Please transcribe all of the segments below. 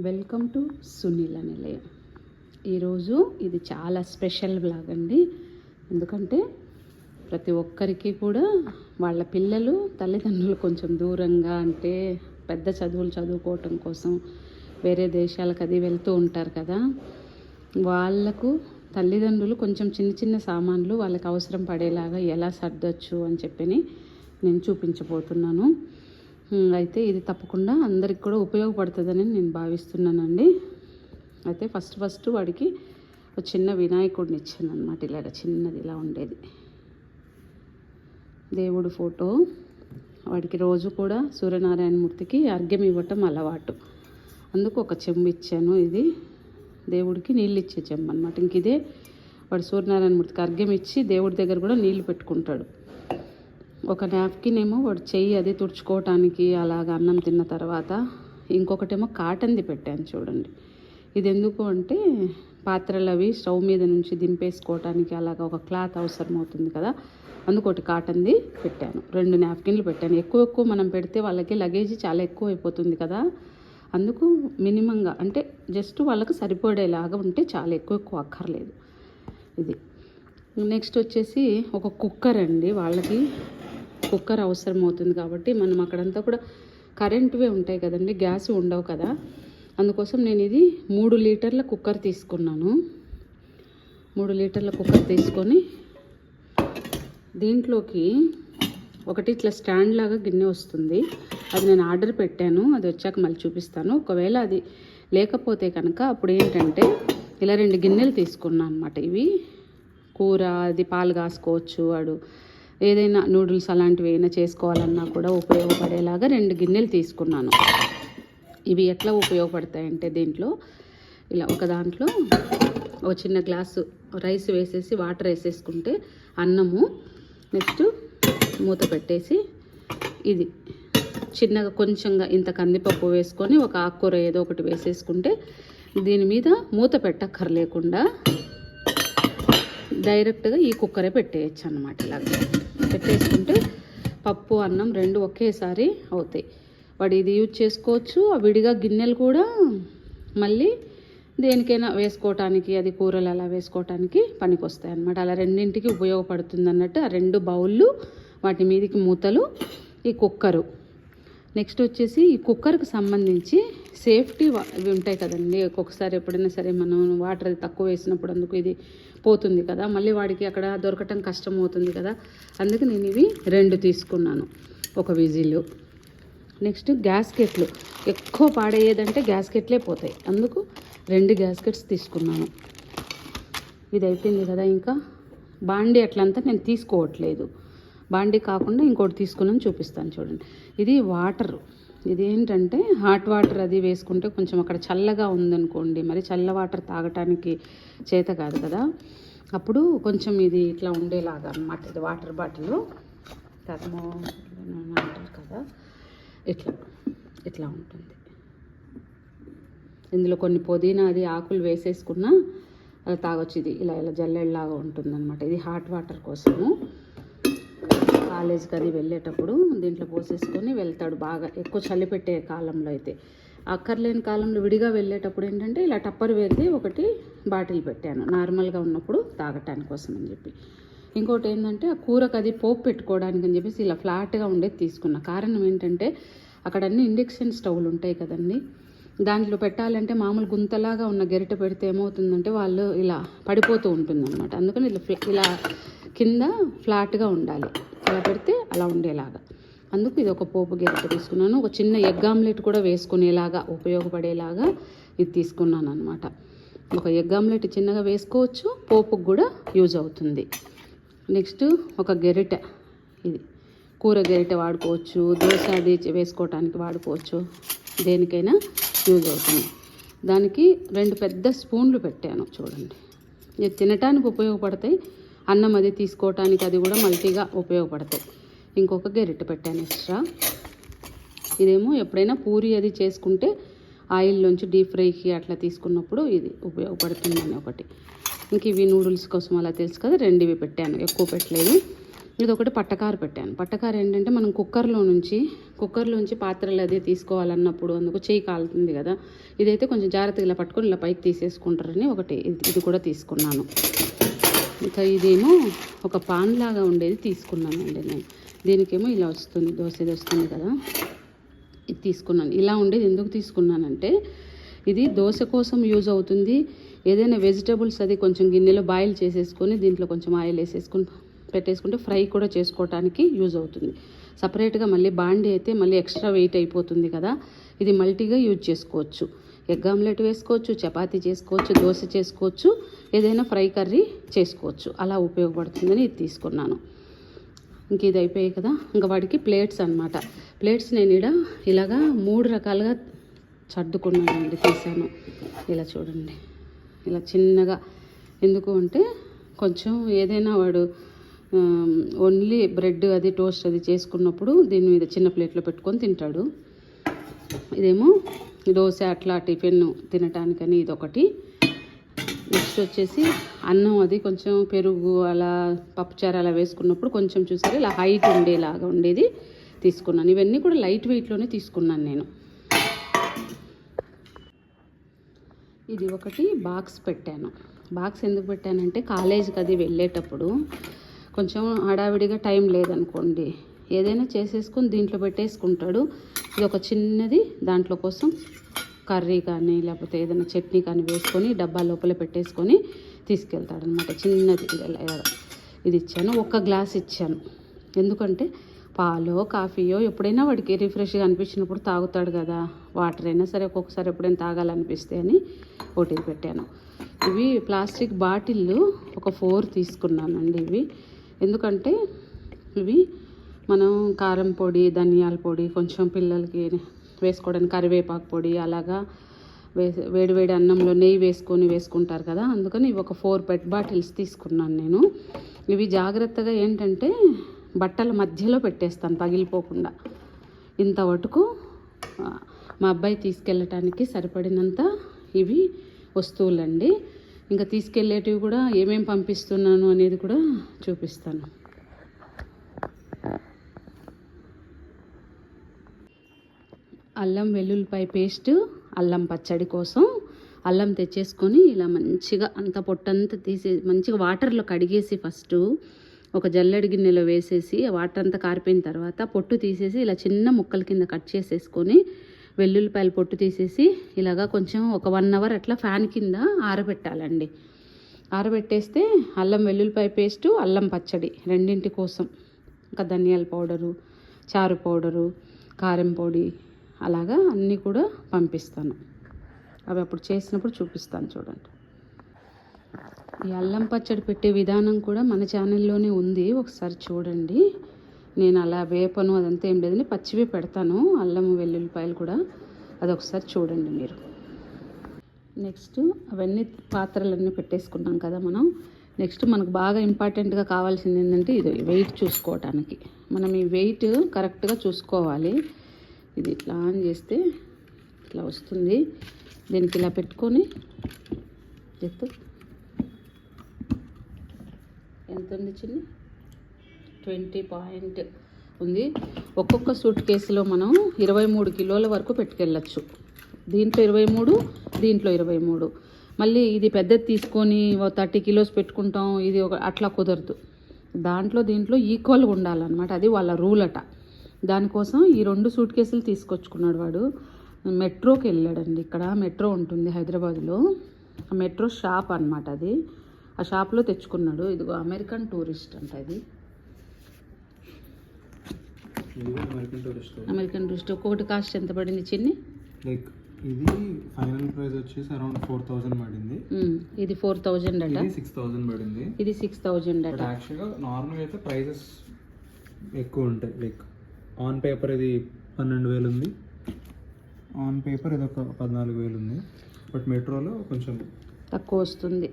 Welcome to Sunila నిలయం. ఈరోజు ఇది చాలా స్పెషల్ బ్లాగ్ అండి. ఎందుకంటే ప్రతి ఒక్కరికి కూడా వాళ్ళ పిల్లలు తల్లిదండ్రులు కొంచెం దూరంగా అంటే పెద్ద చదువులు చదువుకోవటం కోసం వేరే దేశాలకు అది వెళ్తూ ఉంటారు కదా. వాళ్ళకు తల్లిదండ్రులు కొంచెం చిన్న చిన్న సామాన్లు వాళ్ళకి అవసరం పడేలాగా ఎలా సర్దొచ్చు అని చెప్పి నేను చూపించబోతున్నాను. అయితే ఇది తప్పకుండా అందరికి కూడా ఉపయోగపడుతుందని నేను భావిస్తున్నానండి. అయితే ఫస్ట్ వాడికి ఒక చిన్న వినాయకుడిని ఇచ్చాను అనమాట. ఇలాగ చిన్నది ఇలా ఉండేది దేవుడు ఫోటో. వాడికి రోజు కూడా సూర్యనారాయణమూర్తికి అర్ఘ్యం ఇవ్వటం అలవాటు. అందుకు ఒక చెంబు ఇచ్చాను. ఇది దేవుడికి నీళ్ళు ఇచ్చే చెంబు అనమాట. ఇంక ఇదే వాడు సూర్యనారాయణమూర్తికి అర్ఘ్యం ఇచ్చి దేవుడి దగ్గర కూడా నీళ్ళు పెట్టుకుంటాడు. ఒక నాప్కిన్ ఏమో వాడు చెయ్యి అది తుడుచుకోవటానికి అలాగ అన్నం తిన్న తర్వాత. ఇంకొకటేమో కాటన్ది పెట్టాను చూడండి. ఇది ఎందుకు అంటే పాత్రలు అవి స్టవ్ మీద నుంచి దింపేసుకోవటానికి అలాగ ఒక క్లాత్ అవసరం అవుతుంది కదా. అందుకోటి కాటన్ది పెట్టాను. 2 నాప్కిన్లు పెట్టాను. ఎక్కువ మనం పెడితే వాళ్ళకి లగేజ్ చాలా ఎక్కువ అయిపోతుంది కదా. అందుకు మినిమంగా అంటే జస్ట్ వాళ్ళకి సరిపడేలాగా ఉంటే చాలా ఎక్కువ అక్కర్లేదు. ఇది నెక్స్ట్ వచ్చేసి ఒక కుక్కర్ అండి. వాళ్ళకి కుక్కర్ అవసరం అవుతుంది కాబట్టి మనం అక్కడంతా కూడా కరెంటువే ఉంటాయి కదండి, గ్యాస్ ఉండవు కదా. అందుకోసం నేను ఇది 3 లీటర్ల కుక్కర్ తీసుకున్నాను. 3 లీటర్ల కుక్కర్ తీసుకొని దీంట్లోకి ఒకటి ఇట్లా స్టాండ్ లాగా గిన్నె వస్తుంది. అది నేను ఆర్డర్ పెట్టాను. అది వచ్చాక మళ్ళీ చూపిస్తాను. ఒకవేళ అది లేకపోతే కనుక అప్పుడు ఏంటంటే ఇలా 2 గిన్నెలు తీసుకున్నాను అనమాట. ఇవి కూర అది పాలు కాసుకోవచ్చు, వాడు ఏదైనా నూడిల్స్ అలాంటివి ఏమైనా చేసుకోవాలన్నా కూడా ఉపయోగపడేలాగా 2 గిన్నెలు తీసుకున్నాను. ఇవి ఎట్లా ఉపయోగపడతాయంటే దీంట్లో ఇలా ఒక దాంట్లో ఒక చిన్న గ్లాసు రైస్ వేసేసి వాటర్ వేసేసుకుంటే అన్నము, నెక్స్ట్ మూత పెట్టేసి ఇది చిన్నగా కొంచెంగా ఇంత కందిపప్పు వేసుకొని ఒక ఆకుకూర ఏదో ఒకటి వేసేసుకుంటే దీని మీద మూత పెట్టక్కర్లేకుండా డైరెక్ట్గా ఈ కుక్కరే పెట్టేయచ్చు అన్నమాట. ఇలాగ పెట్టేసుకుంటే పప్పు అన్నం 2 ఒకేసారి అవుతాయి. వాడు ఇది యూజ్ చేసుకోవచ్చు. ఆ విడిగా గిన్నెలు కూడా మళ్ళీ దేనికైనా వేసుకోవటానికి, అది కూరలు అలా వేసుకోవటానికి పనికి వస్తాయి అన్నమాట. అలా రెండింటికి ఉపయోగపడుతుంది అన్నట్టు. ఆ 2 బౌళ్ళు, వాటి మీదకి మూతలు, ఈ కుక్కరు. నెక్స్ట్ వచ్చేసి ఈ కుక్కర్కి సంబంధించి సేఫ్టీ ఇవి ఉంటాయి కదండి. ఒక్కొక్కసారి ఎప్పుడైనా సరే మనం వాటర్ అది తక్కువ వేసినప్పుడు అందుకు ఇది పోతుంది కదా, మళ్ళీ వాడికి అక్కడ దొరకటం కష్టం అవుతుంది కదా. అందుకు నేను ఇవి 2 తీసుకున్నాను. ఒక విజిల్. నెక్స్ట్ గ్యాస్కెట్లు. ఎక్కువ పాడయ్యేదంటే గ్యాస్కెట్లే పోతాయి. అందుకు 2 గ్యాస్కెట్స్ తీసుకున్నాను. ఇది అయిపోయింది కదా. ఇంకా బాండీ అట్లంతా నేను తీసుకోవట్లేదు. బాండీ కాకుండా ఇంకోటి తీసుకున్నాను, చూపిస్తాను చూడండి. ఇది వాటర్. ఇది ఏంటంటే హాట్ వాటర్ అది వేసుకుంటే కొంచెం అక్కడ చల్లగా ఉందనుకోండి, మరి చల్ల వాటర్ తాగటానికి చేత కాదు కదా. అప్పుడు కొంచెం ఇది ఇట్లా ఉండేలాగా అన్నమాట. ఇది వాటర్ బాటిల్ థర్మో అంటారు కదా, ఇట్లా ఉంటుంది. ఇందులో కొన్ని పుదీనా అది ఆకులు వేసేసుకున్నా అలా తాగొచ్చు. ఇది ఇలా జల్లెడలాగా ఉంటుంది అనమాట. ఇది హాట్ వాటర్ కోసము. కాలేజ్కి అది వెళ్ళేటప్పుడు దీంట్లో పోసేసుకొని వెళ్తాడు. బాగా ఎక్కువ చలి పెట్టే కాలంలో అయితే. అక్కర్లేని కాలంలో విడిగా వెళ్ళేటప్పుడు ఏంటంటే ఇలా టప్పర్ వేసి ఒకటి బాటిల్ పెట్టాను, నార్మల్గా ఉన్నప్పుడు తాగటానికి కోసం అని చెప్పి. ఇంకోటి ఏంటంటే ఆ కూరకు అది పోపు పెట్టుకోవడానికి అని చెప్పేసి ఇలా ఫ్లాట్గా ఉండేది తీసుకున్నా. కారణం ఏంటంటే అక్కడ అన్ని ఇండక్షన్ స్టవ్లు ఉంటాయి కదండి. దాంట్లో పెట్టాలంటే మామూలు గుంతలాగా ఉన్న గరిటె పెడితే ఏమవుతుందంటే వాళ్ళు ఇలా పడిపోతూ ఉంటుంది అనమాట. అందుకని ఇలా కింద ఫ్లాట్గా ఉండాలి. అలా పెడితే అలా ఉండేలాగా. అందుకు ఇది ఒక పోపు గరిటె తీసుకున్నాను. ఒక చిన్న ఎగ్ ఆమ్లెట్ కూడా వేసుకునేలాగా ఉపయోగపడేలాగా ఇది తీసుకున్నాను అనమాట. ఒక ఎగ్ ఆమ్లెట్ చిన్నగా వేసుకోవచ్చు, పోపుకు కూడా యూజ్ అవుతుంది. నెక్స్ట్ ఒక గరిటె. ఇది కూర గరిటె వాడుకోవచ్చు, దోశ అది వేసుకోవటానికి వాడుకోవచ్చు, దేనికైనా యూజ్ అవుతుంది. దానికి 2 పెద్ద స్పూన్లు పెట్టాను చూడండి. ఇది తినటానికి ఉపయోగపడతాయి, అన్నం అది తీసుకోవటానికి అది కూడా మల్టీగా ఉపయోగపడతాయి. ఇంకొక గరిటె పెట్టాను ఎక్స్ట్రా. ఇదేమో ఎప్పుడైనా పూరి అది చేసుకుంటే ఆయిల్లోంచి డీప్ ఫ్రైకి అట్లా తీసుకున్నప్పుడు ఇది ఉపయోగపడుతుందని ఒకటి. ఇంక ఇవి నూడిల్స్ కోసం అలా తెలుసు కదా, 2 ఇవి పెట్టాను, ఎక్కువ పెట్టలేదు. ఇది ఒకటి పట్టకారు పెట్టాను. పట్టకారు ఏంటంటే మనం కుక్కర్లోంచి పాత్రలు అది తీసుకోవాలన్నప్పుడు అందుకు చేయి కాలుతుంది కదా, ఇదైతే కొంచెం జాగ్రత్తగా ఇలా పట్టుకొని ఇలా పైకి తీసేసుకుంటారని ఒకటి ఇది కూడా తీసుకున్నాను. ఇంకా ఇదేమో ఒక పాన్ లాగా ఉండేది తీసుకున్నానండి నేను. దీనికేమో ఇలా వస్తుంది, దోశది వస్తుంది కదా, ఇది తీసుకున్నాను. ఇలా ఉండేది ఎందుకు తీసుకున్నానంటే ఇది దోశ కోసం యూజ్ అవుతుంది. ఏదైనా వెజిటబుల్స్ అది కొంచెం గిన్నెలో బాయిల్ చేసేసుకొని దీంట్లో కొంచెం ఆయిల్ వేసేసుకొని పెట్టేసుకుంటే ఫ్రై కూడా చేసుకోవడానికి యూజ్ అవుతుంది. సపరేట్గా మళ్ళీ బాండి అయితే మళ్ళీ ఎక్స్ట్రా వెయిట్ అయిపోతుంది కదా, ఇది మల్టీగా యూజ్ చేసుకోవచ్చు. ఎగ్ ఆమ్లెట్ వేసుకోవచ్చు, చపాతీ చేసుకోవచ్చు, దోశ చేసుకోవచ్చు, ఏదైనా ఫ్రై కర్రీ చేసుకోవచ్చు. అలా ఉపయోగపడుతుందని ఇది తీసుకున్నాను. ఇంక ఇది అయిపోయాయి కదా, ఇంకా వాడికి ప్లేట్స్ అనమాట. ప్లేట్స్ నేను ఇలాగా 3 రకాలుగా సర్దుకున్నానండి, తీసాను. ఇలా చూడండి, ఇలా చిన్నగా. ఎందుకు అంటే కొంచెం ఏదైనా వాడు ఓన్లీ బ్రెడ్ అది టోస్ట్ అది చేసుకున్నప్పుడు దీని మీద చిన్న ప్లేట్లో పెట్టుకొని తింటాడు. ఇదేమో దోశ అట్లా టిఫిన్ తినటానికని ఇదొకటి. నెక్స్ట్ వచ్చేసి అన్నం అది కొంచెం పెరుగు అలా పప్పుచారు అలా వేసుకున్నప్పుడు కొంచెం చూసారు ఇలా హైట్ ఉండేలాగా ఉండేది తీసుకున్నాను. ఇవన్నీ కూడా లైట్ వెయిట్లోనే తీసుకున్నాను నేను. ఇది ఒకటి బాక్స్ పెట్టాను. బాక్స్ ఎందుకు పెట్టానంటే కాలేజీకి అది వెళ్ళేటప్పుడు కొంచెం హడావిడిగా టైం లేదనుకోండి, ఏదైనా చేసేసుకొని దీంట్లో పెట్టేసుకుంటాడు. ఇది ఒక చిన్నది దాంట్లో కోసం కర్రీ కానీ లేకపోతే ఏదైనా చట్నీ కానీ వేసుకొని డబ్బా లోపల పెట్టేసుకొని తీసుకెళ్తాడు అనమాట. చిన్నది ఇది ఇచ్చాను. 1 గ్లాస్ ఇచ్చాను. ఎందుకంటే పాలో కాఫీయో ఎప్పుడైనా వాడికి రిఫ్రెష్గా అనిపించినప్పుడు తాగుతాడు కదా, వాటర్ అయినా సరే ఒక్కొక్కసారి ఎప్పుడైనా తాగాలనిపిస్తే అని ఒకటి పెట్టాను. ఇవి ప్లాస్టిక్ బాటిళ్ళు ఒక 4 తీసుకున్నానండి. ఇవి ఎందుకంటే ఇవి మనం కారం పొడి, ధనియాల పొడి, కొంచెం పిల్లలకి వేసుకోవడానికి కరివేపాకు పొడి అలాగా వేడివేడి అన్నంలో నెయ్యి వేసుకుంటారు కదా, అందుకని ఇవి ఒక 4 పెట్ బాటిల్స్ తీసుకున్నాను నేను. ఇవి జాగ్రత్తగా ఏంటంటే బట్టల మధ్యలో పెట్టేస్తాను పగిలిపోకుండా. ఇంత వటుకు మా అబ్బాయి తీసుకెళ్ళటానికి సరిపడినంత ఇవి వస్తువులండి. ఇంకా తీసుకెళ్ళేటివి కూడా ఏమేమి పంపిస్తున్నాను అనేది కూడా చూపిస్తాను. అల్లం వెల్లుల్లిపాయ పేస్ట్, అల్లం పచ్చడి కోసం అల్లం తెచ్చేసుకొని ఇలా మంచిగా అంత పొట్టంతా మంచిగా వాటర్లో కడిగేసి ఫస్ట్ ఒక జల్లెడి గిన్నెలో వేసేసి వాటర్ అంతా కారిపోయిన తర్వాత పొట్టు తీసేసి ఇలా చిన్న ముక్కల కింద కట్ చేసేసుకొని వెల్లుల్లిపాయలు పొట్టు తీసేసి ఇలాగా కొంచెం ఒక 1 అవర్ అట్లా ఫ్యాన్ కింద ఆరబెట్టాలండి. ఆరబెట్టేస్తే అల్లం వెల్లుల్లిపాయ పేస్టు, అల్లం పచ్చడి రెండింటి కోసం ఇంకా ధనియాల పౌడరు, చారు పౌడరు, కారం పొడి అలాగా అన్నీ కూడా పంపిస్తాను. అవి అప్పుడు చేసినప్పుడు చూపిస్తాను చూడండి. ఈ అల్లం పచ్చడి పెట్టే విధానం కూడా మన ఛానల్లోనే ఉంది, ఒకసారి చూడండి. నేను అలా వేపను అదంతా ఏం లేదని పచ్చివే పెడతాను, అల్లం వెల్లుల్లిపాయలు కూడా, అదొకసారి చూడండి మీరు. నెక్స్ట్ అవన్నీ పాత్రలన్నీ పెట్టేసుకున్నాం కదా మనం. నెక్స్ట్ మనకు బాగా ఇంపార్టెంట్గా కావాల్సింది ఏంటంటే ఇది వెయిట్ చూసుకోవటానికి. మనం ఈ వెయిట్ కరెక్ట్గా చూసుకోవాలి. ఇది ఇట్లా ఆన్ చేస్తే ఇట్లా వస్తుంది. దీనికి ఇలా పెట్టుకొని ఎత్తు ఎంత ఉంది చిన్న 20 పాయింట్ ఉంది. ఒక్కొక్క సూట్ కేసులో మనం 23 కిలోల వరకు పెట్టుకెళ్ళచ్చు. దీంట్లో 23, దీంట్లో 23. మళ్ళీ ఇది పెద్దది తీసుకొని 30 కిలోస్ పెట్టుకుంటాం, ఇది అట్లా కుదరదు. దీంట్లో ఈక్వల్గా ఉండాలన్నమాట, అది వాళ్ళ రూల్ అట. దానికోసం ఈ 2 సూట్ కేసులు తీసుకొచ్చుకున్నాడు వాడు. మెట్రోకి వెళ్ళాడండి. ఇక్కడ మెట్రో ఉంటుంది హైదరాబాద్లో, ఆ మెట్రో షాప్ అనమాట అది. ఆ షాప్లో తెచ్చుకున్నాడు. ఇదిగో అమెరికన్ టూరిస్ట్ అంట. ఇది అమెరికన్ టూరిస్ట్. ఒక్కొక్కటి కాస్ట్ ఎంత పడింది చిన్ని? లైక్ ఇది ఫైనల్ ప్రైస్ వచ్చేసి అరౌండ్ 4000 పడింది. ఇది 4000 అట. ఇది 6000 పడింది. ఇది 6000 అట. యాక్చువల్గా నార్మల్గా అయితే ప్రైజెస్ ఎక్కువ ఉంటాయి. లైక్ ఆన్ పేపర్ ఇది 12000 ఉంది, ఆన్ పేపర్ ఇది ఒక 14000 ఉంది. బట్ మెట్రోలో కొంచెం తక్కువ వస్తుంది.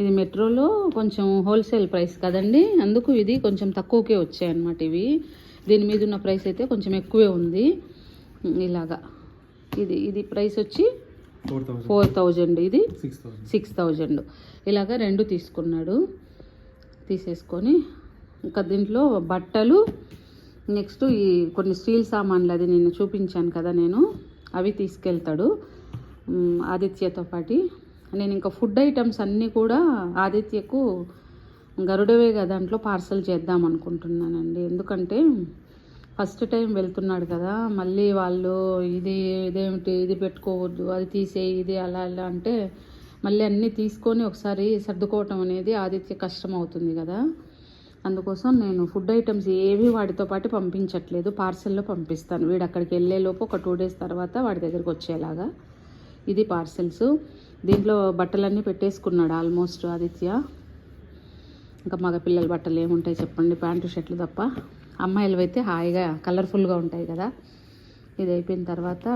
ఇది మెట్రోలో కొంచెం హోల్సేల్ ప్రైస్ కదండి, అందుకు ఇది కొంచెం తక్కువకే వచ్చాయి అన్నమాట ఇవి. దీని మీద ఉన్న ప్రైస్ అయితే కొంచెం ఎక్కువే ఉంది. ఇలాగా ఇది ప్రైస్ వచ్చి 4000, ఇది 6000. ఇలాగా 2 తీసుకున్నాడు. తీసేసుకొని ఇంకా దీంట్లో బట్టలు, నెక్స్ట్ ఈ కొన్ని స్టీల్ సామాన్లు అది నేను చూపించాను కదా నేను, అవి తీసుకెళ్తాడు ఆదిత్యతో పాటు. నేను ఇంకా ఫుడ్ ఐటమ్స్ అన్నీ కూడా ఆదిత్యకు గరుడవేగా దాంట్లో పార్సల్ చేద్దాం అనుకుంటున్నానండి. ఎందుకంటే ఫస్ట్ టైం వెళ్తున్నాడు కదా, మళ్ళీ వాళ్ళు ఇదేమిటి ఇది పెట్టుకోవద్దు, అది తీసేయి, ఇది అలా అలా అంటే మళ్ళీ అన్నీ తీసుకొని ఒకసారి సర్దుకోవటం అనేది ఆదిత్య కష్టం అవుతుంది కదా. అందుకోసం నేను ఫుడ్ ఐటమ్స్ ఏవి వాడితో పాటు పంపించట్లేదు, పార్సల్లో పంపిస్తాను. వీడు అక్కడికి వెళ్ళేలోపు ఒక 2 days తర్వాత వాడి దగ్గరికి వచ్చేలాగా. ఇది పార్సెల్స్. దీంట్లో బట్టలన్నీ పెట్టేసుకున్నాడు ఆల్మోస్ట్ ఆదిత్య. ఇంకా మగ పిల్లల బట్టలు ఏముంటాయి చెప్పండి, ప్యాంటు షర్ట్లు తప్ప. అమ్మాయిలు అయితే హాయిగా కలర్ఫుల్గా ఉంటాయి కదా. ఇది అయిపోయిన తర్వాత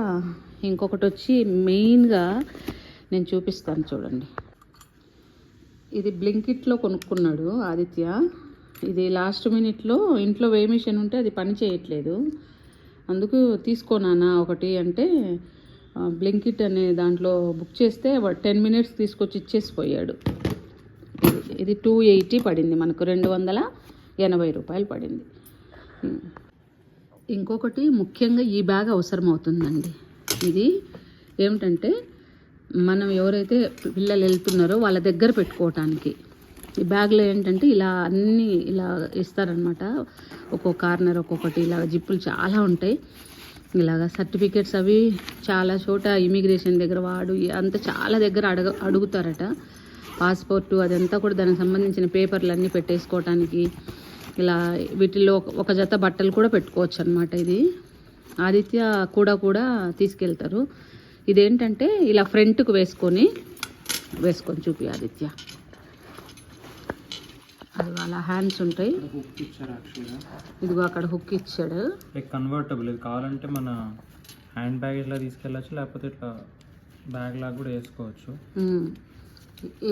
ఇంకొకటి వచ్చి మెయిన్గా నేను చూపిస్తాను చూడండి. ఇది బ్లింకిట్లో కొనుక్కున్నాడు ఆదిత్య. ఇది లాస్ట్ మినిట్లో ఇంట్లో వే మిషన్ ఉంటే అది పని చేయట్లేదు, అందుకు తీసుకోనానా ఒకటి అంటే బ్లింకిట్ అనే దాంట్లో బుక్ చేస్తే 10 minutes తీసుకొచ్చి ఇచ్చేసిపోయాడు. ఇది 280 పడింది మనకు, 280 రూపాయలు పడింది. ఇంకొకటి ముఖ్యంగా ఈ బ్యాగ్ అవసరం అవుతుందండి. ఇది ఏమిటంటే మనం ఎవరైతే పిల్లలు వెళ్తున్నారో వాళ్ళ దగ్గర పెట్టుకోవటానికి. ఈ బ్యాగ్లో ఏంటంటే ఇలా అన్నీ ఇలా ఇస్తారనమాట, ఒక్కొక్క కార్నర్ ఒక్కొక్కటి ఇలా జిప్పులు చాలా ఉంటాయి. ఇలాగ సర్టిఫికేట్స్ అవి చాలా చోట ఇమిగ్రేషన్ దగ్గర అంతా చాలా దగ్గర అడుగుతారట. పాస్పోర్టు అదంతా కూడా దానికి సంబంధించిన పేపర్లు అన్నీ పెట్టేసుకోవటానికి. ఇలా వీటిల్లో ఒక జత బట్టలు కూడా పెట్టుకోవచ్చు అనమాట. ఇది ఆదిత్య కూడా తీసుకెళ్తారు. ఇదేంటంటే ఇలా ఫ్రంట్కు వేసుకొని చూపి ఆదిత్య. అది వాళ్ళ హ్యాండ్స్ ఉంటాయి. ఇదిగో అక్కడ హుక్ ఇచ్చాడు. కన్వర్టబుల్, ఇది కావాలంటే మన హ్యాండ్ బ్యాగ్ ఇట్లా తీసుకెళ్ళచ్చు, లేకపోతే ఇట్లా బ్యాగ్ లాగా కూడా వేసుకోవచ్చు.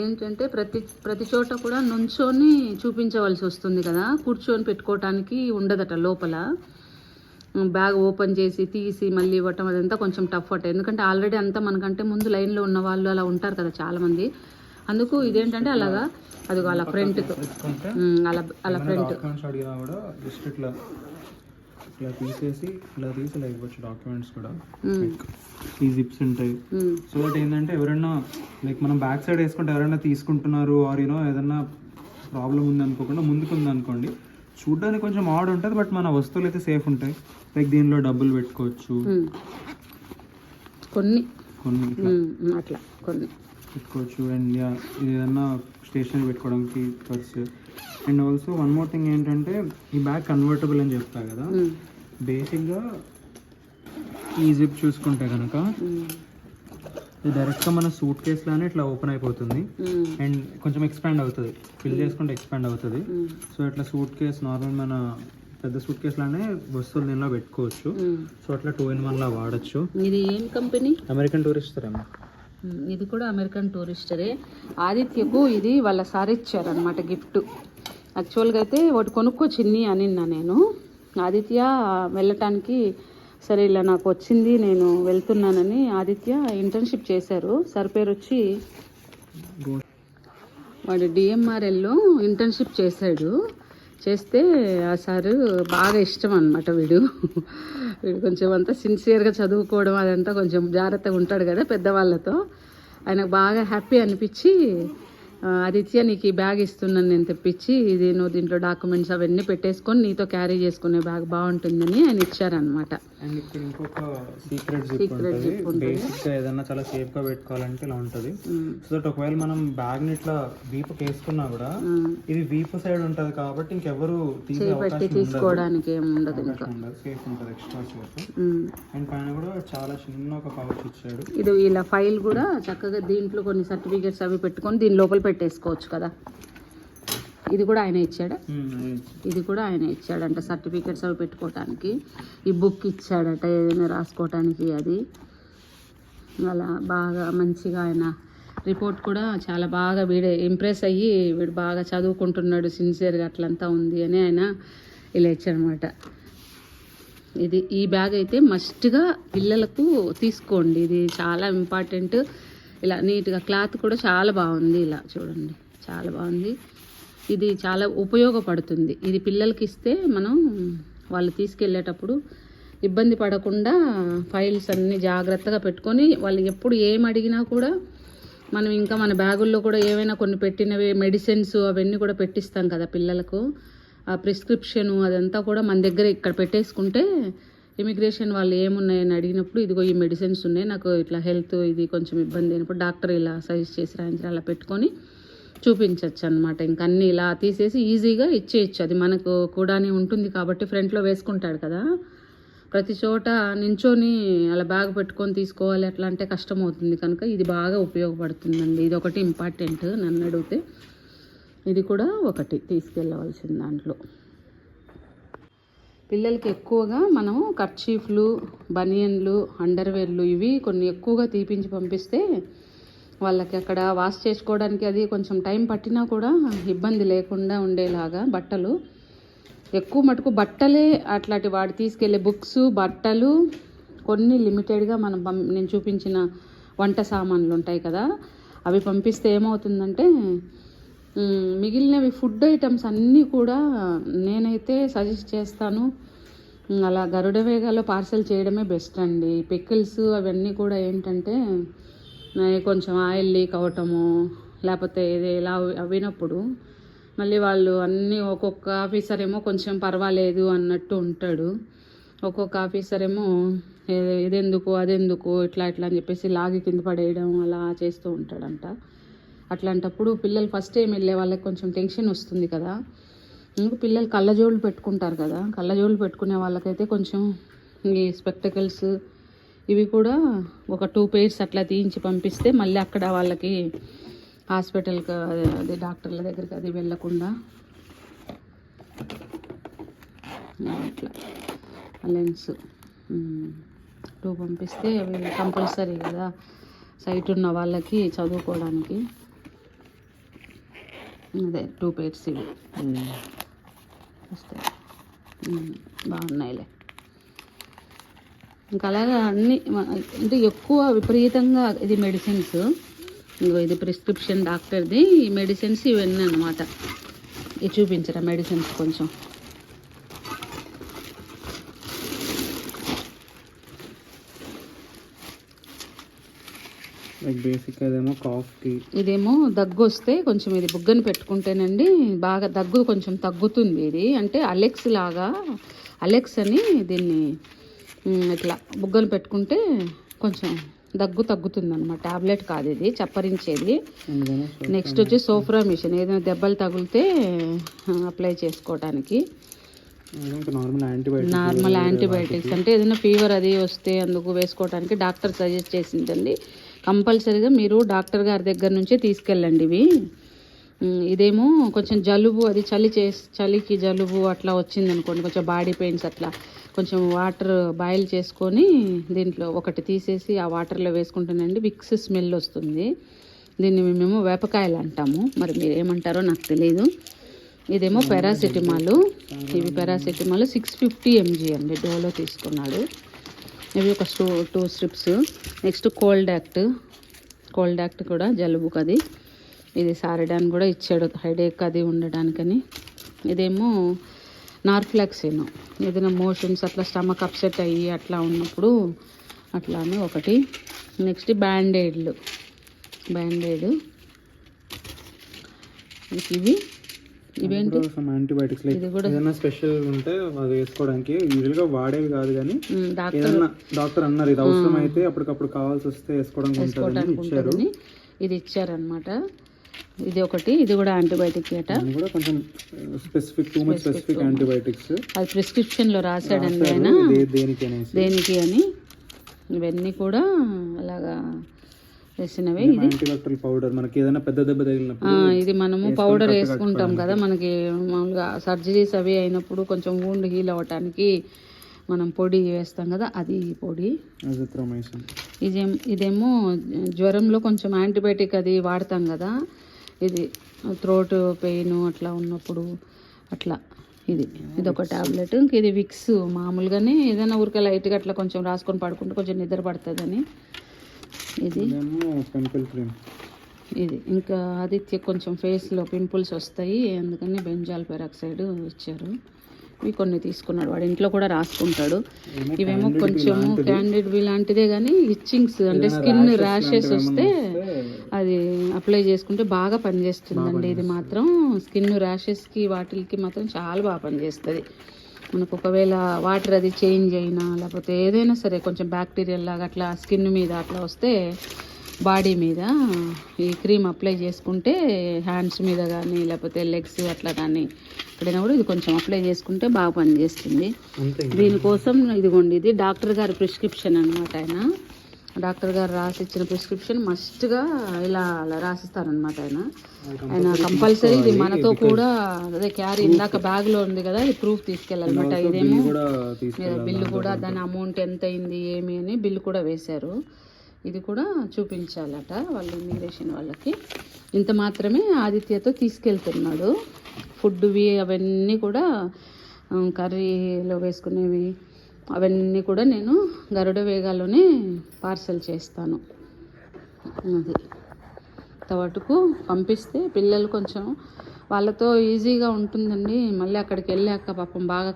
ఏంటంటే ప్రతి చోట కూడా నుంచొని చూపించవలసి వస్తుంది కదా, కూర్చొని పెట్టుకోవటానికి ఉండదట. లోపల బ్యాగ్ ఓపెన్ చేసి తీసి మళ్ళీ ఇవ్వటం అదంతా కొంచెం టఫ్ అట. ఎందుకంటే ఆల్రెడీ అంతా మనకంటే ముందు లైన్లో ఉన్న వాళ్ళు అలా ఉంటారు కదా చాలామంది. అందుకు ఇదేంటంటే అలాగా అదిగో అలా ఫ్రంట్ అలా ఫ్రంట్ అడిగినా కూడా జస్ట్ ఇట్లా తీసేసి ఇలా తీసి ఇలా ఇవ్వచ్చు. డాక్యుమెంట్స్ కూడా ఈ జిప్స్ ఉంటాయి. సో దట్ ఏంటంటే ఎవరైనా లైక్ మనం బ్యాక్ సైడ్ వేసుకుంటే ఎవరైనా తీసుకుంటున్నారు ఆర్ ఏదైనా ప్రాబ్లం ఉంది అనుకోకుండా ముందుకు ఉంది అనుకోండి, చూడడానికి కొంచెం ఆడ్ ఉంటుంది, బట్ మన వస్తువులు అయితే సేఫ్ ఉంటాయి. లైక్ దీనిలో డబ్బులు పెట్టుకోవచ్చు, కొన్ని అట్లా కొన్ని పెట్టుకోవచ్చు. అండ్ ఇది ఏదన్నా స్టేషనరీ పెట్టుకోవడానికి purse. And also one more thing ఏంటంటే ఈ బ్యాగ్ కన్వర్టబుల్ అని చెప్తా కదా, బేసిక్గా ఈ జిప్ చూసుకుంటే కనుక ఇది డైరెక్ట్గా మన సూట్ కేసులోనే ఇట్లా ఓపెన్ అయిపోతుంది అండ్ కొంచెం ఎక్స్పాండ్ అవుతుంది, ఫిల్ చేసుకుంటే ఎక్స్పాండ్ అవుతుంది. సో ఇట్లా సూట్ కేస్ నార్మల్ మన పెద్ద సూట్ కేసులోనే వస్తువులు దీనిలో పెట్టుకోవచ్చు. సో అట్లా 2-in-1 లా వాడచ్చు. ఇది ఏం కంపెనీ? అమెరికన్ టూరిస్టర్ ఏమో. ఇది కూడా అమెరికన్ టూరిస్టరే. ఆదిత్యకు ఇది వాళ్ళ సార్ ఇచ్చారనమాట గిఫ్ట్. యాక్చువల్గా అయితే ఒకటి కొనుక్కో చిన్ని అనిన్నా నేను. ఆదిత్య వెళ్ళటానికి సరే ఇలా నాకు వచ్చింది నేను వెళ్తున్నానని ఆదిత్య ఇంటర్న్షిప్ చేశారు. సార్ పేరు వచ్చి వాడు DMRLలో ఇంటర్న్షిప్ చేస్తే ఆ సారు బాగా ఇష్టం అనమాట. వీడు కొంచెం అంతా సిన్సియర్గా చదువుకోవడం అదంతా కొంచెం జాగ్రత్తగా ఉంటాడు కదా పెద్దవాళ్ళతో. ఆయనకు బాగా హ్యాపీ అనిపించి ఆదిత్య నీకు ఈ బ్యాగ్ ఇస్తున్నాను నేను తెప్పించి, ఇది నువ్వు దీంట్లో డాక్యుమెంట్స్ అవన్నీ పెట్టేసుకొని నీతో క్యారీ చేసుకునే బ్యాగ్ బాగుంటుందని ఆయన ఇచ్చారనమాట. అండ్ ఇక్కడ ఇంకొక సీక్రెట్ జిప్ ఉంటుంది. బేసిక్గా ఏదైనా చాలా సేఫ్గా పెట్టుకోవాలంటే ఇలా ఉంటుంది. సో దట్ ఒకవేళ మనం బ్యాగ్ని ఇట్లా వీపుకి వేసుకున్నా కూడా ఇది వీపు సైడ్ ఉంటుంది కాబట్టి ఇంకెవరు తీసుకోవడానికి ఏమి ఉండదు, ఇంకా సేఫ్ ఉంటుంది, ఎక్స్ట్రా సేఫ్. అండ్ పైన కూడా చాలా చిన్న ఒక పౌచ్ ఇచ్చాడు. ఇది ఇలా ఫైల్ కూడా చక్కగా దీంట్లో కొన్ని సర్టిఫికేట్స్ అవి పెట్టుకొని దీని లోపల పెట్టేసుకోవచ్చు కదా. ఇది కూడా ఆయన ఇచ్చాడా? ఇది కూడా ఆయన ఇచ్చాడంట సర్టిఫికేట్స్ అవి పెట్టుకోవటానికి. ఈ బుక్ ఇచ్చాడట ఏదైనా రాసుకోవటానికి. అది అలా బాగా మంచిగా ఆయన రిపోర్ట్ కూడా చాలా బాగా వీడే ఇంప్రెస్ అయ్యి వీడు బాగా చదువుకుంటున్నాడు సిన్సియర్గా అట్లంతా ఉంది అని ఆయన ఇలా ఇచ్చాడనమాట. ఇది ఈ బ్యాగ్ అయితే మస్ట్గా పిల్లలకు తీసుకోండి, ఇది చాలా ఇంపార్టెంట్. ఇలా నీట్గా క్లాత్ కూడా చాలా బాగుంది, ఇలా చూడండి చాలా బాగుంది. ఇది చాలా ఉపయోగపడుతుంది. ఇది పిల్లలకి ఇస్తే మనం వాళ్ళు తీసుకెళ్ళేటప్పుడు ఇబ్బంది పడకుండా ఫైల్స్ అన్నీ జాగ్రత్తగా పెట్టుకొని వాళ్ళు ఎప్పుడు ఏం అడిగినా కూడా మనం ఇంకా మన బ్యాగుల్లో కూడా ఏవైనా కొన్ని పెట్టినవి మెడిసిన్స్ అవన్నీ కూడా పెట్టిస్తాం కదా పిల్లలకు. ఆ ప్రిస్క్రిప్షను అదంతా కూడా మన దగ్గర ఇక్కడ పెట్టేసుకుంటే ఇమిగ్రేషన్ వాళ్ళు ఏమున్నాయని అడిగినప్పుడు ఇదిగో ఈ మెడిసిన్స్ ఉన్నాయి, నాకు ఇట్లా హెల్త్ ఇది కొంచెం ఇబ్బంది అయినప్పుడు డాక్టర్ ఇలా సజెస్ట్ చేసి రాయించి అలా పెట్టుకొని చూపించవచ్చు అనమాట. ఇంకా అన్నీ ఇలా తీసేసి ఈజీగా ఇచ్చేయచ్చు. అది మనకు కూడానే ఉంటుంది కాబట్టి ఫ్రంట్లో వేసుకుంటాడు కదా. ప్రతి చోట నించొని అలా బ్యాగ్ పెట్టుకొని తీసుకోవాలి అట్లా అంటే కష్టం అవుతుంది కనుక ఇది బాగా ఉపయోగపడుతుందండి. ఇది ఒకటి ఇంపార్టెంట్ నన్ను అడిగితే. ఇది కూడా ఒకటి తీసుకెళ్ళవలసిన దాంట్లో. పిల్లలకి ఎక్కువగా మనము కర్చీఫ్లు, బనియన్లు, అండర్వేర్లు ఇవి కొన్ని ఎక్కువగా తీపించి పంపిస్తే వాళ్ళకి అక్కడ వాష్ చేసుకోవడానికి అది కొంచెం టైం పట్టినా కూడా ఇబ్బంది లేకుండా ఉండేలాగా బట్టలు ఎక్కువ మటుకు బట్టలే అట్లాంటి వాడు తీసుకెళ్ళే బుక్స్, బట్టలు కొన్ని లిమిటెడ్గా నేను చూపించిన వంట సామాన్లు ఉంటాయి కదా అవి పంపిస్తే ఏమవుతుందంటే మిగిలినవి ఫుడ్ ఐటమ్స్ అన్నీ కూడా నేనైతే సజెస్ట్ చేస్తాను అలా గరుడ వేగాలో పార్సల్ చేయడమే బెస్ట్ అండి. పికిల్స్ అవన్నీ కూడా ఏంటంటే కొంచెం ఆయిల్ లీక్ అవటము లేకపోతే ఇది ఇలా అవినప్పుడు మళ్ళీ వాళ్ళు అన్నీ ఒక్కొక్క ఆఫీసర్ ఏమో కొంచెం పర్వాలేదు అన్నట్టు ఉంటాడు, ఒక్కొక్క ఆఫీసర్ ఏమో ఇదెందుకు అదెందుకు ఇట్లా ఇట్లా అని చెప్పేసి లాగి కింద పడేయడం అలా చేస్తూ ఉంటాడంట. అట్లాంటప్పుడు పిల్లలు ఫస్ట్ టైం వెళ్ళే వాళ్ళకి కొంచెం టెన్షన్ వస్తుంది కదా. ఇంక పిల్లలు కళ్ళజోళ్ళు పెట్టుకుంటారు కదా, కళ్ళజోళ్ళు పెట్టుకునే వాళ్ళకైతే కొంచెం ఈ స్పెక్టకల్స్ ఇవి కూడా ఒక 2 pairs అట్లా తీయించి పంపిస్తే మళ్ళీ అక్కడ వాళ్ళకి హాస్పిటల్కి అది డాక్టర్ల దగ్గరికి అది వెళ్ళకుండా అట్లా లెన్స్ 2 పంపిస్తే అవి కంపల్సరీ కదా సైట్ ఉన్న వాళ్ళకి చదువుకోవడానికి. అదే 2 pairs ఇవి వస్తాయి, బాగున్నాయిలే. ఇంకా అలాగా అన్నీ అంటే ఎక్కువ విపరీతంగా ఇది మెడిసిన్స్, ఇది ప్రిస్క్రిప్షన్ డాక్టర్ది ఈ మెడిసిన్స్ ఇవన్నీ అనమాట. ఇది చూపించరా మెడిసిన్స్ కొంచెం. బేసిక్ అదేమో కాఫ్కి, ఇదేమో దగ్గు వస్తే కొంచెం ఇది బుగ్గని పెట్టుకుంటేనండి బాగా దగ్గు కొంచెం తగ్గుతుంది. ఇది అంటే అలెక్స్ అని దీన్ని ఇట్లా బుగ్గలు పెట్టుకుంటే కొంచెం దగ్గు తగ్గుతుంది అనమాట. ట్యాబ్లెట్ కాదు ఇది, చప్పరించేది. నెక్స్ట్ వచ్చి సోఫ్రా మిషన్, ఏదైనా దెబ్బలు తగిలితే అప్లై చేసుకోవడానికి. నార్మల్ యాంటీబయాటిక్స్ అంటే ఏదైనా ఫీవర్ అది వస్తే అందుకు వేసుకోవడానికి డాక్టర్ సజెస్ట్ చేసిందండి. కంపల్సరీగా మీరు డాక్టర్ గారి దగ్గర నుంచే తీసుకెళ్ళండి ఇవి. ఇదేమో కొంచెం జలుబు అది చలికి జలుబు అట్లా వచ్చిందనుకోండి, కొంచెం బాడీ పెయిన్స్ అట్లా కొంచెం వాటర్ బాయిల్ చేసుకొని దీంట్లో ఒకటి తీసేసి ఆ వాటర్లో వేసుకుంటానండి. విక్స్ స్మెల్ వస్తుంది. దీన్ని మేము వేపకాయలు అంటాము, మరి మీరు ఏమంటారో నాకు తెలియదు. ఇదేమో పారాసిటమాల్, ఇవి పారాసిటమాల్ 650 mg అండి, డోలో తీసుకున్నాడు. ఇవి ఒక 2 strips. నెక్స్ట్ కోల్డ్ యాక్ట్ కూడా జలుబుకి అది. ఇది సారడాన్ కూడా ఇచ్చాడు హెడేక్ అది ఉండడానికని. ఇదేమో నార్ఫ్లాక్సిన్, ఏదైనా మోషన్స్ అట్లా స్టమక్ అప్సెట్ అయ్యి అట్లా ఉన్నప్పుడు అట్లా అని ఒకటి. నెక్స్ట్ బ్యాండేడ్ ఇవేంటి యాంటీబయాటిక్స్ ఏదైనా స్పెషల్ ఉంటే అది వేసుకోవడానికి యూజువల్గా వాడేవి కాదు, కానీ డాక్టర్ అన్నారు ఇది అవసరం అయితే అప్పటికప్పుడు కావాల్సి వస్తే వేసుకోవడానికి ఉంటుందని ఇది ఇచ్చారనమాట. ఇది ఒకటి, ఇది కూడా యాంటీబయాటిక్ అట, కొంచెం స్పెసిఫిక్ యాంటీబయాటిక్స్ అది ప్రిస్క్రిప్షన్లో రాశాడండి ఆయన దేనికి అని. ఇవన్నీ కూడా అలాగా వేసినవే. ఇది యాంటీబాక్టీరియల్ పౌడర్, మనకి ఏదైనా పెద్ద దెబ్బ తగిలినప్పుడు ఇది మనము పౌడర్ వేసుకుంటాం కదా, మనకి మామూలుగా సర్జరీస్ అవి అయినప్పుడు కొంచెం వూండ్ హీల్ అవ్వటానికి మనం పొడి వేస్తాం కదా, అది పొడి. ఇదేమో జ్వరంలో కొంచెం యాంటీబయాటిక్ అది వాడతాం కదా, ఇది థ్రోట్ పెయిన్ అట్లా ఉన్నప్పుడు అట్లా ఇది ఒక టాబ్లెట్. ఇంక ఇది విక్స్, మామూలుగానే ఏదైనా ఊరికే లైట్గా అట్లా కొంచెం రాసుకొని పడుకుంటే కొంచెం నిద్ర పడుతుందని. ఇది ఇది ఇంకా ఆదిత్య కొంచెం ఫేస్లో పింపుల్స్ వస్తాయి, అందుకని బెంజాల్ పెరాక్సైడ్ ఇచ్చారు. ఇవి కొన్ని తీసుకున్నాడు, వాడు ఇంట్లో కూడా రాసుకుంటాడు. ఇవేమో కొంచెము క్యాండిడ్ బి లాంటిదే కానీ ఇచ్చింగ్స్ అంటే స్కిన్ ర్యాషెస్ వస్తే అది అప్లై చేసుకుంటే బాగా పనిచేస్తుందండి. ఇది మాత్రం స్కిన్ ర్యాషెస్కి వాటికి మాత్రం చాలా బాగా పనిచేస్తుంది. మనకు ఒకవేళ వాటర్ అది చేంజ్ అయినా లేకపోతే ఏదైనా సరే కొంచెం బ్యాక్టీరియల్ లాగా అట్లా స్కిన్ మీద అట్లా వస్తే బాడీ మీద ఈ క్రీమ్ అప్లై చేసుకుంటే హ్యాండ్స్ మీద కానీ లేకపోతే లెగ్స్ అట్లా కానీ ఎక్కడైనా కూడా ఇది కొంచెం అప్లై చేసుకుంటే బాగా పనిచేస్తుంది. దీనికోసం ఇదిగోండి, ఇది డాక్టర్ గారి ప్రిస్క్రిప్షన్ అనమాట. డాక్టర్ గారు రాసిచ్చిన ప్రిస్క్రిప్షన్ మస్ట్గా ఇలా అలా రాసిస్తారనమాట. ఆయన కంపల్సరీ ఇది మనతో కూడా అదే క్యారీ ఇందాక బ్యాగ్లో ఉంది కదా, ఇది ప్రూఫ్ తీసుకెళ్ళాలన్నమాట. ఇదేమో బిల్లు కూడా దాని అమౌంట్ ఎంత అయింది ఏమి అని బిల్లు కూడా వేశారు. ఇది కూడా చూపించాలట వాళ్ళ ఇమిగ్రేషన్ వాళ్ళకి. ఇంత మాత్రమే ఆదిత్యతో తీసుకెళ్తున్నాడు. ఫుడ్వి అవన్నీ కూడా కర్రీలో వేసుకునేవి అవన్నీ కూడా నేను గరుడ వేగాలోనే పార్సల్ చేస్తాను. అది తవటుకు పంపిస్తే పిల్లలు కొంచెం వాళ్ళతో ఈజీగా ఉంటుందండి. మళ్ళీ అక్కడికి వెళ్ళాక పాపం బాగా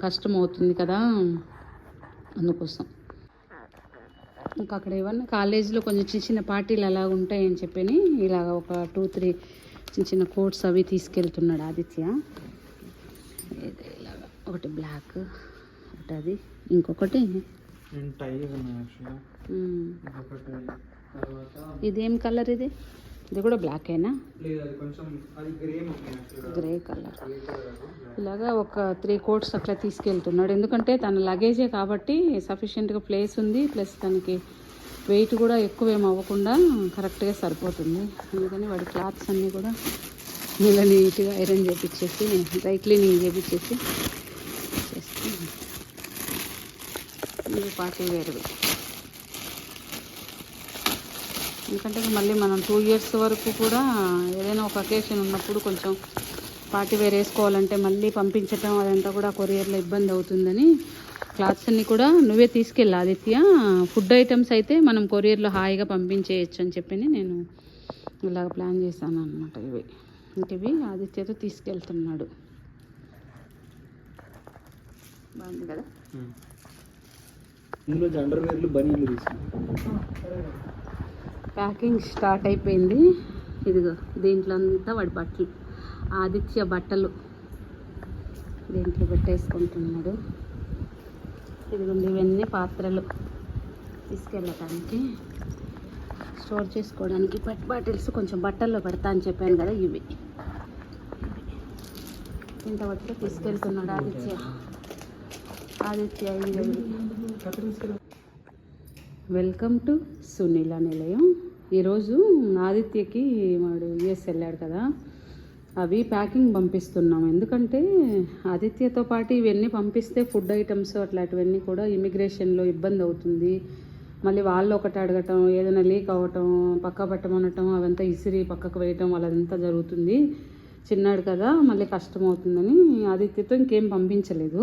కష్టం అవుతుంది కదా, అందుకోసం. ఇంకా అక్కడ ఏమన్నా కాలేజీలో కొంచెం చిన్న చిన్న పార్టీలు అలా ఉంటాయని చెప్పి ఇలాగ ఒక 2-3 చిన్న చిన్న కోట్స్ అవి తీసుకెళ్తున్నాడు ఆదిత్య. ఇలాగ ఒకటి బ్లాక్, ఒకటి అది, ఇంకొకటి ఇదేం కలర్ ఇది? ఇది కూడా బ్లాకేనా? Grey colour. ఇలాగా ఒక 3 కోట్స్ అట్లా తీసుకెళ్తున్నాడు. ఎందుకంటే తన లగేజే కాబట్టి సఫిషియెంట్గా ప్లేస్ ఉంది, ప్లస్ తనకి వెయిట్ కూడా ఎక్కువ ఏం అవ్వకుండా కరెక్ట్గా సరిపోతుంది. అందుకని వాడి క్లాత్స్ అన్నీ కూడా ఇలా నీట్గా ఐరన్ చేపించేసి డ్రై క్లీనింగ్ చేపించేసి చేస్తే ఇది పార్టీ వేరువి. ఎందుకంటే మళ్ళీ మనం 2 ఇయర్స్ వరకు కూడా ఏదైనా ఒక అకేషన్ ఉన్నప్పుడు కొంచెం పార్టీ వేర్ వేసుకోవాలంటే మళ్ళీ పంపించటం అదంతా కూడా కొరియర్లో ఇబ్బంది అవుతుందని క్లాత్స్ అన్నీ కూడా నువ్వే తీసుకెళ్ళి ఆదిత్య. ఫుడ్ ఐటమ్స్ అయితే మనం కొరియర్లో హాయిగా పంపించేయచ్చు అని చెప్పి నేను ఇలాగ ప్లాన్ చేశాను అనమాట. ఇవి ఆదిత్యతో తీసుకెళ్తున్నాడు. బాగుంది కదా. ప్యాకింగ్ స్టార్ట్ అయిపోయింది. ఇదిగో దీంట్లో అంతా వాడి బట్టలు, ఆదిత్య బట్టలు దీంట్లో పెట్టేసుకుంటున్నాడు. ఇదిగోండి ఇవన్నీ పాత్రలు తీసుకెళ్ళటానికి, స్టోర్ చేసుకోవడానికి పెట్ బాటిల్స్ కొంచెం బట్టల్లో పెడతా అని చెప్పాను కదా, ఇవి ఇంత బట్టలు తీసుకెళ్తున్నాడు ఆదిత్య. వెల్కమ్ టు సునీల నిలయం. ఈరోజు ఆదిత్యకి వాడు యుఎస్ వెళ్ళాడు కదా, అవి ప్యాకింగ్ పంపిస్తున్నాం. ఎందుకంటే ఆదిత్యతో పాటు ఇవన్నీ పంపిస్తే ఫుడ్ ఐటమ్స్ అట్లాంటివన్నీ కూడా ఇమిగ్రేషన్లో ఇబ్బంది అవుతుంది. మళ్ళీ వాళ్ళు ఒకటి అడగటం, ఏదైనా లీక్ అవ్వటం, పక్క పెట్టమనటం, అవంతా ఇసిరి పక్కకు వేయటం వాళ్ళంతా జరుగుతుంది. చిన్నాడు కదా, మళ్ళీ కష్టం అవుతుందని ఆదిత్యతో ఇంకేం పంపించలేదు.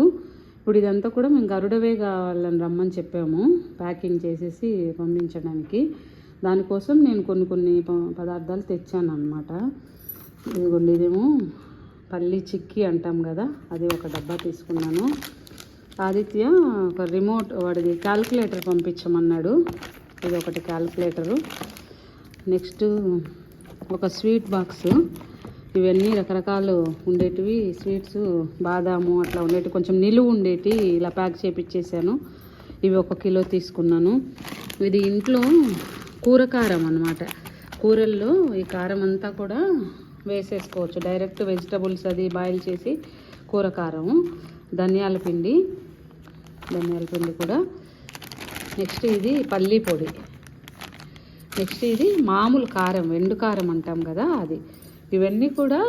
ఇప్పుడు ఇదంతా కూడా మేము గరుడవే వాళ్ళని రమ్మని చెప్పాము ప్యాకింగ్ చేసేసి పంపించడానికి. దానికోసం నేను కొన్ని పదార్థాలు తెచ్చాను అనమాట. ఇదిగోండి, ఇదేమో పల్లి చిక్కీ అంటాం కదా, అది ఒక డబ్బా తీసుకున్నాను. ఆదిత్య ఒక రిమోట్ వాడిది క్యాల్కులేటర్ పంపించమన్నాడు. ఇది ఒకటి క్యాల్కులేటరు. నెక్స్ట్ ఒక స్వీట్ బాక్స్, ఇవన్నీ రకరకాలు ఉండేటివి స్వీట్స్, బాదాము అట్లా ఉండేటివి, కొంచెం నిలువ ఉండేటి ఇలా ప్యాక్ చేపించేసాను. ఇవి 1 కిలో తీసుకున్నాను. ఇది ఇంట్లో కూర కారం అన్నమాట. కూరల్లో ఈ కారం అంతా కూడా వేసేసుకోవచ్చు డైరెక్ట్, వెజిటబుల్స్ అది బాయిల్ చేసి కూర కారం. ధనియాల పిండి కూడా. నెక్స్ట్ ఇది పల్లీ పొడి. నెక్స్ట్ ఇది మామూలు కారం, ఎండు కారం అంటాం కదా, అది. ఇవన్నీ కూడా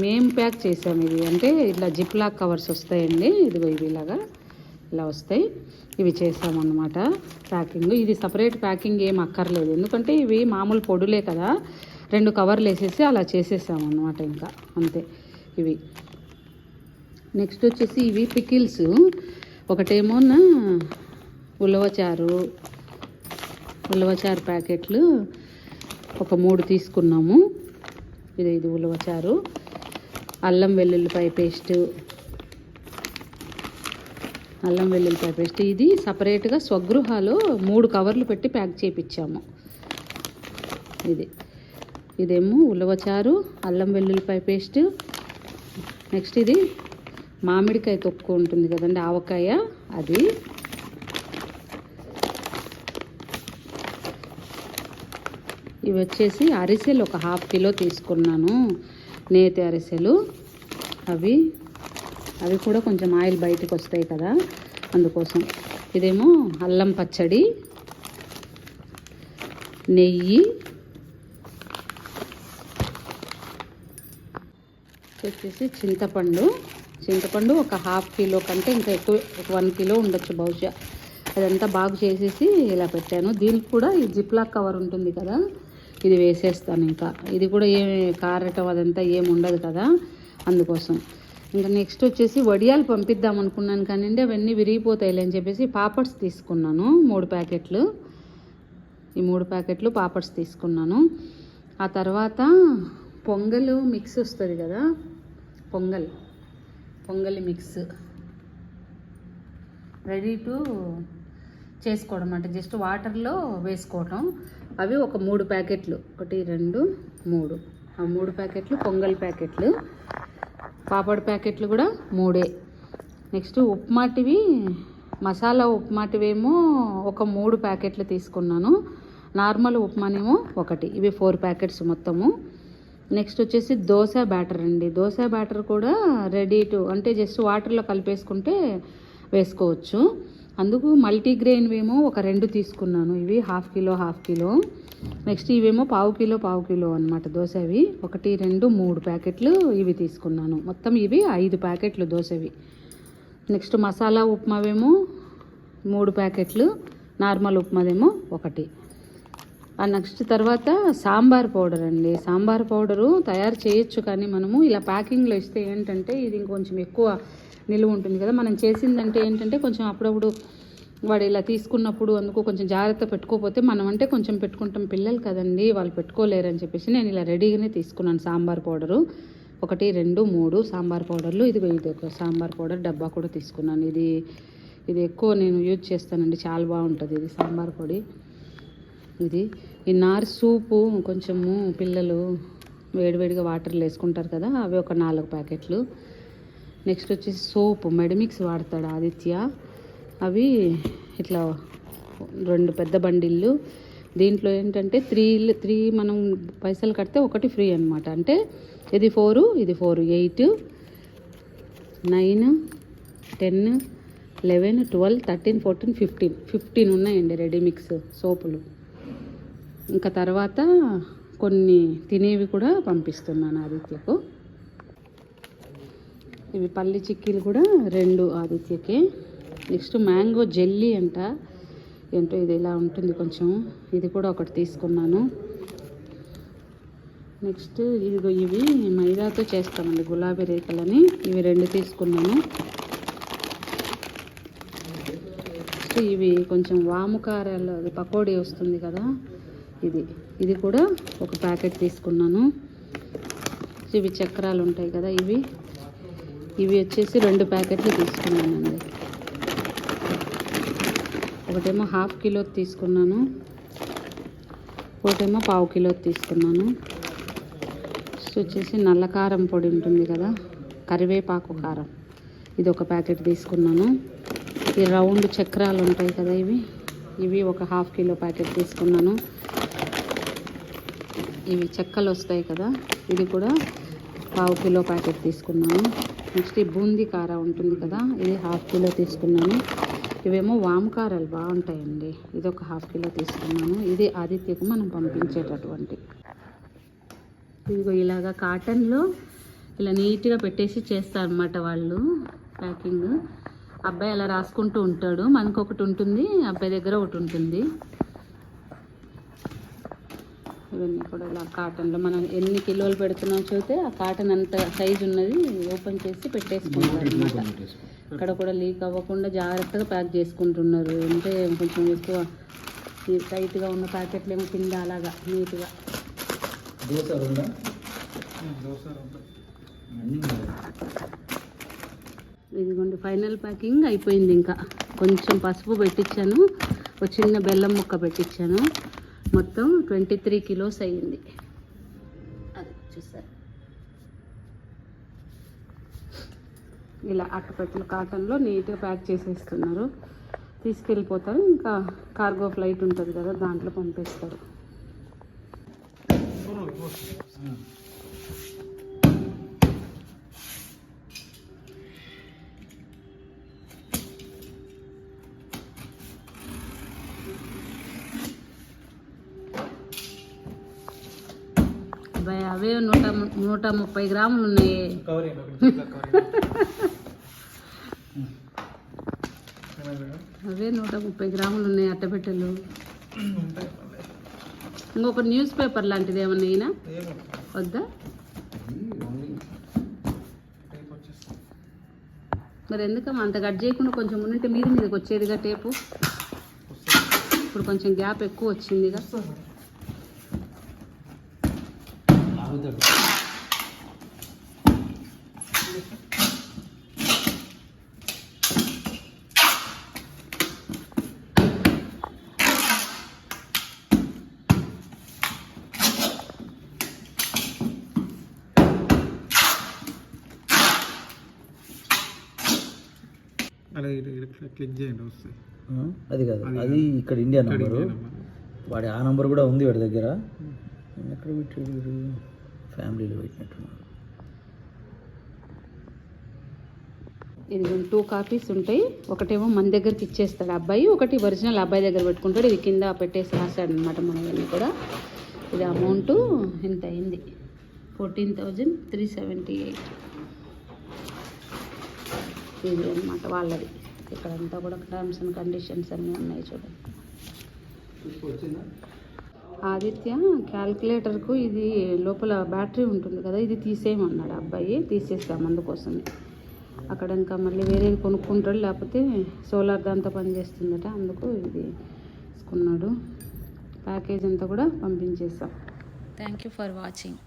మేము ప్యాక్ చేసాము. ఇది అంటే ఇట్లా జిప్ లాక్ కవర్స్ వస్తాయండి, ఇదిగో ఇవి ఇలా వస్తాయి. ఇవి చేసామన్నమాట ప్యాకింగ్. ఇది సపరేట్ ప్యాకింగ్ ఏం అక్కర్లేదు, ఎందుకంటే ఇవి మామూలు పొడులే కదా, 2 కవర్లు వేసేసి అలా చేసేసామన్నమాట. ఇంకా అంతే ఇవి. నెక్స్ట్ వచ్చేసి ఇవి పికిల్స్. ఒకటేమో ఉలవచారు ప్యాకెట్లు, ఒక 3 తీసుకున్నాము. ఇది ఉలవచారు, అల్లం వెల్లుల్లిపాయ పేస్ట్, ఇది సపరేట్గా స్వగృహాలో 3 కవర్లు పెట్టి ప్యాక్ చేయించాము. ఇదేమో ఉలవచారు, అల్లం వెల్లుల్లిపాయ పేస్ట్. నెక్స్ట్ ఇది మామిడికాయ తొక్కు ఉంటుంది కదండి, ఆవకాయ, అది. ఇవి వచ్చేసి అరిసెలు ఒక 1/2 కిలో తీసుకున్నాను, నేతి అరిసెలు. అవి కూడా కొంచెం ఆయిల్ బయటకు వస్తాయి కదా, అందుకోసం. ఇదేమో అల్లం పచ్చడి, నెయ్యి, వచ్చేసి చింతపండు ఒక 1/2 కిలో కంటే ఇంకా ఎక్కువ, ఒక 1 కిలో ఉండొచ్చు బహుశా. అదంతా బాగా చేసేసి ఇలా పెట్టాను. దీనికి కూడా ఈ జిప్లాక్ కవర్ ఉంటుంది కదా, ఇది వేసేస్తాను. ఇంకా ఇది కూడా ఏమి కారటం అదంతా ఏమి ఉండదు కదా, అందుకోసం. ఇంకా నెక్స్ట్ వచ్చేసి వడియాలు పంపిద్దాం అనుకున్నాను కానీ అవన్నీ విరిగిపోతాయిలే అని చెప్పేసి పాపడ్స్ తీసుకున్నాను, 3 ప్యాకెట్లు. ఈ 3 ప్యాకెట్లు పాపడ్స్ తీసుకున్నాను. ఆ తర్వాత పొంగల్ మిక్స్ వస్తుంది కదా, పొంగలి మిక్స్ రెడీ టు చేసుకోవడం, అంటే జస్ట్ వాటర్లో వేసుకోవటం. అవి ఒక 3 ప్యాకెట్లు, 1 2 3, ఆ 3 ప్యాకెట్లు పొంగల్ ప్యాకెట్లు. పాపడ్ ప్యాకెట్లు కూడా 3. నెక్స్ట్ ఉప్మాటివి, మసాలా ఉప్మాటివేమో ఒక 3 ప్యాకెట్లు తీసుకున్నాను, నార్మల్ ఉప్మానేమో 1. ఇవి 4 ప్యాకెట్స్ మొత్తము. నెక్స్ట్ వచ్చేసి దోశ బ్యాటర్ అండి. దోశ బ్యాటర్ కూడా రెడీ టు, అంటే జస్ట్ వాటర్లో కలిపేసుకుంటే వేసుకోవచ్చు. అందుకు మల్టీగ్రెయిన్ ఏమో ఒక 2 తీసుకున్నాను. ఇవి 1/2 కిలో. నెక్స్ట్ ఇవేమో 1/4 కిలో అనమాట దోశవి. 1 2 3 ప్యాకెట్లు ఇవి తీసుకున్నాను. మొత్తం ఇవి 5 ప్యాకెట్లు దోశవి. నెక్స్ట్ మసాలా ఉప్మావేమో 3 ప్యాకెట్లు, నార్మల్ ఉప్మాదేమో 1. నెక్స్ట్ తర్వాత సాంబార్ పౌడర్ అండి. సాంబార్ పౌడరు తయారు చేయొచ్చు కానీ మనము ఇలా ప్యాకింగ్లో ఇస్తే ఏంటంటే ఇది ఇంకొంచెం ఎక్కువ నిలువ ఉంటుంది కదా. మనం చేసిందంటే ఏంటంటే కొంచెం అప్పుడప్పుడు వాడు ఇలా తీసుకున్నప్పుడు అందుకు కొంచెం జాగ్రత్త పెట్టుకోకపోతే, మనం అంటే కొంచెం పెట్టుకుంటాం, పిల్లలు కదండి వాళ్ళు పెట్టుకోలేరు అని చెప్పేసి నేను ఇలా రెడీగానే తీసుకున్నాను సాంబార్ పౌడరు. 1 2 3 సాంబార్ పౌడర్లు. ఇది ఒక సాంబార్ పౌడర్ డబ్బా కూడా తీసుకున్నాను. ఇది ఎక్కువ నేను యూజ్ చేస్తానండి, చాలా బాగుంటుంది ఇది సాంబార్ పొడి. ఈ నార్ సూపు కొంచెము పిల్లలు వేడివేడిగా వాటర్లో వేసుకుంటారు కదా, అవి ఒక 4 ప్యాకెట్లు. నెక్స్ట్ వచ్చేసి సోపు మెడిమిక్స్ వాడతాడు ఆదిత్య, అవి ఇట్లా 2 పెద్ద బండిళ్ళు. దీంట్లో ఏంటంటే 3 మనం పైసలు కడితే 1 ఫ్రీ అనమాట. అంటే ఇది 4 8 9 10 11 12 13 14 15 ఉన్నాయండి రెడీమిక్స్ సోపులు. ఇంకా తర్వాత కొన్ని తినేవి కూడా పంపిస్తున్నాను ఆదిత్యకు. ఇవి పల్లి చిక్కీలు కూడా 2 ఆదిత్యకి. నెక్స్ట్ మ్యాంగో జెల్లీ అంట, ఏంటో ఇది ఇలా ఉంటుంది కొంచెం, ఇది కూడా 1 తీసుకున్నాను. నెక్స్ట్ ఇవి మైదాతో చేస్తామండి గులాబీ రేఖలని, ఇవి 2 తీసుకున్నాను. నెక్స్ట్ ఇవి కొంచెం వాముకారాలు పకోడీ వస్తుంది కదా, ఇది కూడా 1 ప్యాకెట్ తీసుకున్నాను. ఇవి చక్రాలు ఉంటాయి కదా, ఇవి వచ్చేసి 2 ప్యాకెట్లు తీసుకున్నానండి. ఒకటేమో 1/2 కిలో తీసుకున్నాను, ఒకటేమో 1/4 కిలో తీసుకున్నాను. నెక్స్ట్ వచ్చేసి నల్ల కారం పొడి ఉంటుంది కదా, కరివేపాకు కారం, ఇది 1 ప్యాకెట్ తీసుకున్నాను. ఈ రౌండ్ చక్రాలు ఉంటాయి కదా, ఇవి ఒక 1/2 కిలో ప్యాకెట్ తీసుకున్నాను. ఇవి చెక్కలు వస్తాయి కదా, ఇది కూడా 1/4 కిలో ప్యాకెట్ తీసుకున్నాను. నెక్స్ట్ ఈ బూందీ కార ఉంటుంది కదా, ఇది 1/2 కిలో తీసుకున్నాను. ఇవేమో వామకారాలు బాగుంటాయండి, ఇది ఒక 1/2 కిలో తీసుకున్నాను. ఇది ఆదిత్యకు మనం పంపించేటటువంటి. ఇదిగో ఇలాగా కాటన్లో ఇలా నీట్గా పెట్టేసి చేస్తారనమాట వాళ్ళు ప్యాకింగ్. అబ్బాయి అలా రాసుకుంటూ ఉంటాడు, మనకు ఒకటి ఉంటుంది, అబ్బాయి దగ్గర ఒకటి ఉంటుంది. ఇవన్నీ కూడా ఇలా కాటన్లో మనం ఎన్ని కిలోలు పెడుతున్నాం చూస్తే ఆ కాటన్ అంత సైజు ఉన్నది ఓపెన్ చేసి పెట్టేసుకుంటారు అనమాట. ఇక్కడ కూడా లీక్ అవ్వకుండా జాగ్రత్తగా ప్యాక్ చేసుకుంటున్నారు. అంటే కొంచెం ఎక్కువ టైట్గా ఉన్న ప్యాకెట్లు ఏమో కింద అలాగా నీట్గా దోశ రెండా ఇదిగోండి ఫైనల్ ప్యాకింగ్ అయిపోయింది. ఇంకా కొంచెం పసుపు పెట్టించాను, ఒక చిన్న బెల్లం ముక్క పెట్టించాను. మొత్తం 23 కిలోస్ అయ్యింది. అది చూసారు, ఇలా అట్టపెట్టలు కాటన్లో నీట్గా ప్యాక్ చేసేస్తున్నారు. తీసుకెళ్ళిపోతారు. ఇంకా కార్గో ఫ్లైట్ ఉంటుంది కదా, దాంట్లో పంపిస్తారు. అవే 130 గ్రాములు ఉన్నాయి. అవే 130 గ్రాములు ఉన్నాయి అట్టపెట్టెలు. ఇంకొక న్యూస్ పేపర్ లాంటిది ఏమన్నా అయినా వద్దా? మరి ఎందుకమ్మా అంత కట్ చేయకుండా కొంచెం ఉంటే మీదకి వచ్చేదిగా టేపు. ఇప్పుడు కొంచెం గ్యాప్ ఎక్కువ వచ్చిందిగా. క్లిక్ చేయండి వస్తుంది. అది కాదు, అది ఇక్కడ ఇండియా నంబరు. వాడి ఆ నంబర్ కూడా ఉంది వాడి దగ్గర. ఎక్కడ పెట్టాడు? ఫ్యామిలీలో పెట్టినట్టున్నాడు. ఇది 2 కాపీస్ ఉంటాయి. ఒకటేమో మన దగ్గరికి ఇచ్చేస్తాడు అబ్బాయి, ఒకటి ఒరిజినల్ అబ్బాయి దగ్గర పెట్టుకుంటాడు. ఇది కింద పెట్టేసి రాశాడు అనమాట మనవన్నీ కూడా. ఇది అమౌంట్ ఎంత అయింది? 14,378. ఇది అనమాట వాళ్ళది. ఇక్కడంతా కూడా టర్మ్స్ అండ్ కండిషన్స్ అన్నీ ఉన్నాయి చూడండి. ఆదిత్య క్యాల్కులేటర్కు ఇది లోపల బ్యాటరీ ఉంటుంది కదా, ఇది తీసేయమన్నాడు అబ్బాయి. తీసేస్తాం అందుకోసమే. అక్కడ ఇంకా మళ్ళీ వేరేది కొనుక్కుంటాడు, లేకపోతే సోలార్ దాంతో పనిచేస్తుందట. అందుకు ఇది తీసుకున్నాడు. ప్యాకేజ్ అంతా కూడా పంపించేస్తాం. Thank you for watching.